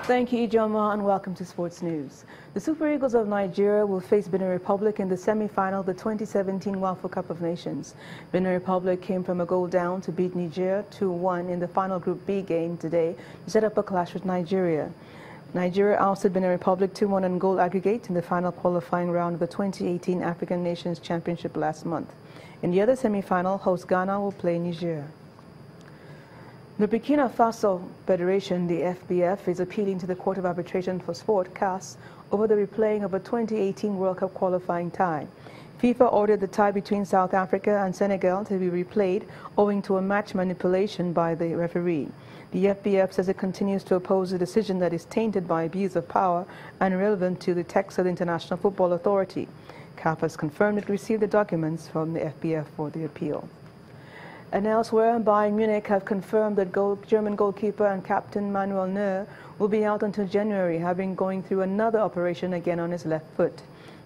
Thank you, Ijoma, and welcome to Sports News. The Super Eagles of Nigeria will face Benin Republic in the semi-final of the 2017 WAFU Cup of Nations. Benin Republic came from a goal down to beat Niger 2-1 in the final Group B game today to set up a clash with Nigeria. Nigeria ousted Benin Republic 2-1 on goal aggregate in the final qualifying round of the 2018 African Nations Championship last month. In the other semi-final, host Ghana will play Niger. The Burkina Faso Federation, the FBF, is appealing to the Court of Arbitration for Sport, CAS, over the replaying of a 2018 World Cup qualifying tie. FIFA ordered the tie between South Africa and Senegal to be replayed owing to a match manipulation by the referee. The FBF says it continues to oppose the decision that is tainted by abuse of power and irrelevant to the text of the International Football Authority. CAF has confirmed it received the documents from the FBF for the appeal. And elsewhere, Bayern Munich have confirmed that German goalkeeper and captain Manuel Neuer will be out until January, having going through another operation again on his left foot.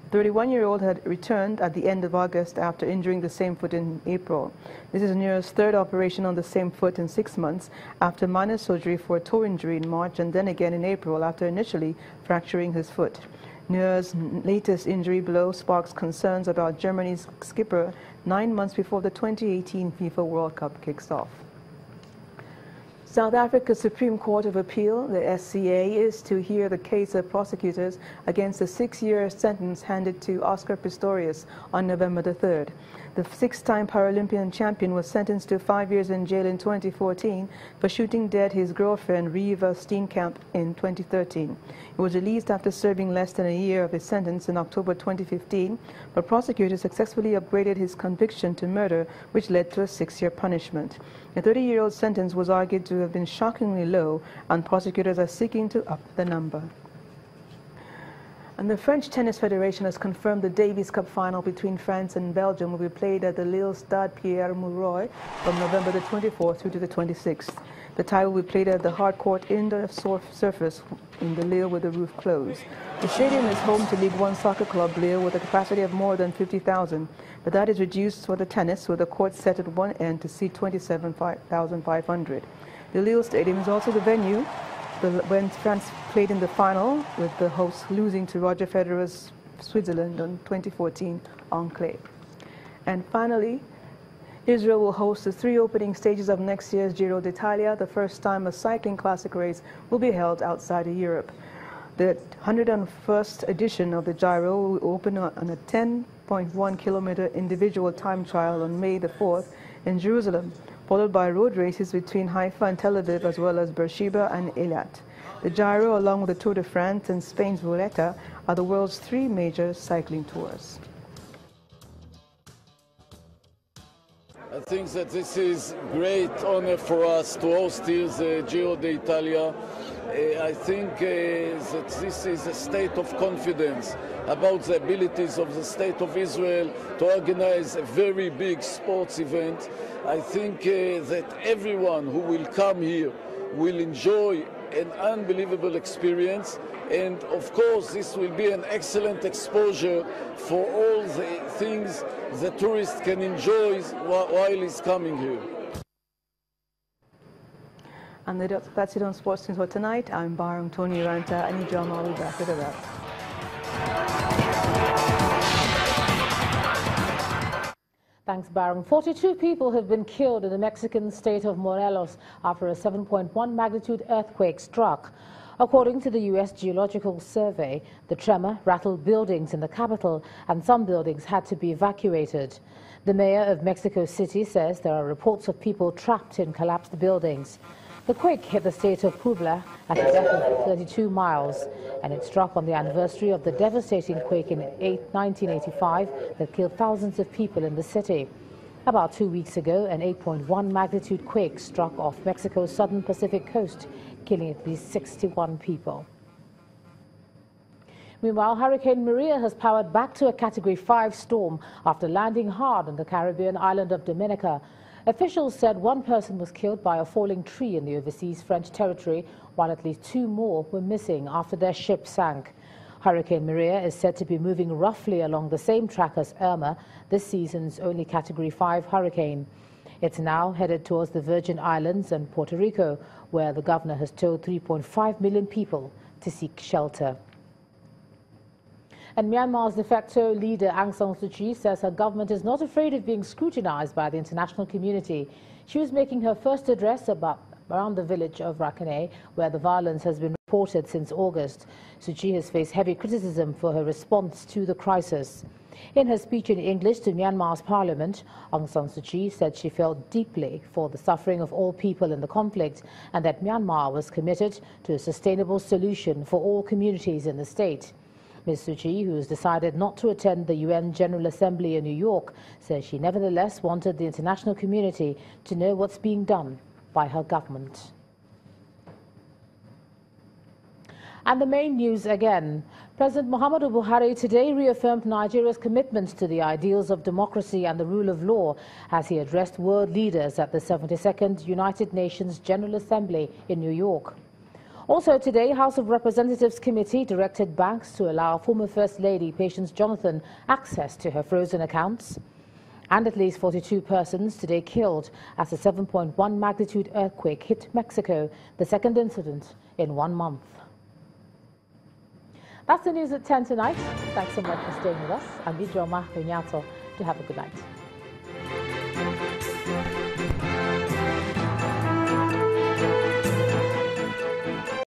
The 31-year-old had returned at the end of August after injuring the same foot in April. This is Neuer's third operation on the same foot in 6 months after minor surgery for a toe injury in March and then again in April after initially fracturing his foot. Neuer's latest injury blow sparks concerns about Germany's skipper 9 months before the 2018 FIFA World Cup kicks off. South Africa's Supreme Court of Appeal, the SCA, is to hear the case of prosecutors against the 6-year sentence handed to Oscar Pistorius on November the 3rd. The 6-time Paralympian champion was sentenced to 5 years in jail in 2014 for shooting dead his girlfriend Reeva Steenkamp in 2013. He was released after serving less than a year of his sentence in October 2015, but prosecutors successfully upgraded his conviction to murder, which led to a 6-year punishment. The 30-year-old sentence was argued to have been shockingly low, and prosecutors are seeking to up the number. And the French Tennis Federation has confirmed the Davis Cup final between France and Belgium will be played at the Lille Stade Pierre-Mauroy from November the 24th through to the 26th. The tie will be played at the hardcourt indoor surface in the Lille with the roof closed. The stadium is home to League One soccer club Lille with a capacity of more than 50,000, but that is reduced for the tennis with the court set at one end to seat 27,500. The Lille Stadium is also the venue when France played in the final, with the hosts losing to Roger Federer's Switzerland on 2014 enclave. And finally, Israel will host the 3 opening stages of next year's Giro d'Italia, the first time a cycling classic race will be held outside of Europe. The 101st edition of the Giro will open on a 10.1-kilometer individual time trial on May the 4th in Jerusalem, followed by road races between Haifa and Tel Aviv, as well as Beersheba and Eilat. The Giro, along with the Tour de France and Spain's Vuelta, are the world's 3 major cycling tours. I think that this is great honor for us to host here the Giro d'Italia. I think that this is a state of confidence about the abilities of the State of Israel to organize a very big sports event. I think that everyone who will come here will enjoy an unbelievable experience, and of course this will be an excellent exposure for all the things the tourist can enjoy while he's coming here. And that's it on Sports News for tonight. I'm Barham Tony Ranta, and Ijoma will be back with the rest. Thanks, Barham. 42 people have been killed in the Mexican state of Morelos after a 7.1 magnitude earthquake struck. According to the U.S. Geological Survey, the tremor rattled buildings in the capital, and some buildings had to be evacuated. The mayor of Mexico City says there are reports of people trapped in collapsed buildings. The quake hit the state of Puebla at a depth of 32 miles, and it struck on the anniversary of the devastating quake in 1985 that killed thousands of people in the city. About 2 weeks ago, an 8.1 magnitude quake struck off Mexico's southern Pacific coast, killing at least 61 people. Meanwhile, Hurricane Maria has powered back to a Category 5 storm after landing hard on the Caribbean island of Dominica. Officials said 1 person was killed by a falling tree in the overseas French territory, while at least 2 more were missing after their ship sank. Hurricane Maria is said to be moving roughly along the same track as Irma, this season's only Category 5 hurricane. It's now headed towards the Virgin Islands and Puerto Rico, where the governor has told 3.5 million people to seek shelter. And Myanmar's de facto leader Aung San Suu Kyi says her government is not afraid of being scrutinized by the international community. She was making her first address around the village of Rakhine, where the violence has been reported since August. Suu Kyi has faced heavy criticism for her response to the crisis. In her speech in English to Myanmar's parliament, Aung San Suu Kyi said she felt deeply for the suffering of all people in the conflict and that Myanmar was committed to a sustainable solution for all communities in the state. Ms. Suu Kyi, who has decided not to attend the UN General Assembly in New York, says she nevertheless wanted the international community to know what's being done by her government. And the main news again. President Muhammadu Buhari today reaffirmed Nigeria's commitment to the ideals of democracy and the rule of law as he addressed world leaders at the 72nd United Nations General Assembly in New York. Also today, House of Representatives Committee directed banks to allow former First Lady Patience Jonathan access to her frozen accounts. And at least 42 persons today killed as a 7.1 magnitude earthquake hit Mexico, the second incident in 1 month. That's the news at 10 tonight. Thanks so much for staying with us. I'm Ijoma Hunyato. To have a good night.